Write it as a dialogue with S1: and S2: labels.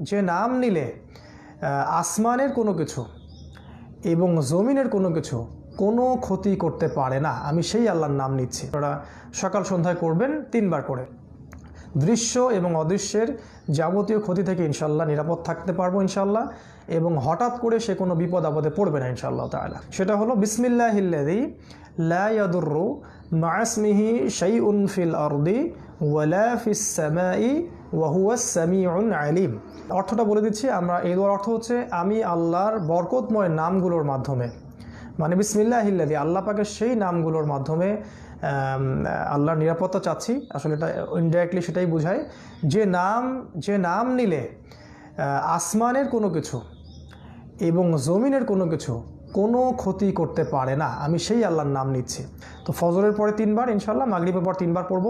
S1: যে নাম নিলে আসমানের কোনো কিছু এবং জমিনের কোনো কিছু কোনো ক্ষতি করতে পারে না, আমি সেই আল্লাহর নাম নিচ্ছি। আপনারা সকাল সন্ধ্যায় করবেন 3 বার করে। দৃশ্য এবং অদৃশ্যের যাবতীয় ক্ষতি থেকে ইনশাল্লাহ নিরাপদ থাকতে পারবো ইনশাল্লাহ, এবং হঠাৎ করে সে কোনো বিপদ আপদে পড়বে না ইনশাআল্লাহ তাআলা। সেটা হলো বিসমিল্লাহিল্লাযী লা ইয়াদুররু মা ইসমিহি শাইউন ফিল আরদি ওয়ালা ফিস সামাই ওয়া হুয়াস সামিউল আলিম। অর্থটা বলে দিচ্ছি আমরা। এই দোয়ার অর্থ হচ্ছে আমি আল্লাহর বরকতময় নামগুলোর মাধ্যমে, মানে বিসমিল্লাহিল্লাযী আল্লাহ পাকের সেই নামগুলোর মাধ্যমে আল্লাহর নিরাপত্তা চাচ্ছি। আসলে এটা ইনডাইরেক্টলি সেটাই বোঝায় যে নাম নিলে আসমানের কোনো কিছু এবং জমিনের কোনো কিছু কোনো ক্ষতি করতে পারে না, আমি সেই আল্লাহর নাম নিচ্ছি। তো ফজরের পরে 3 বার ইনশাআল্লাহ, মাগরিবের পর 3 বার পড়বো।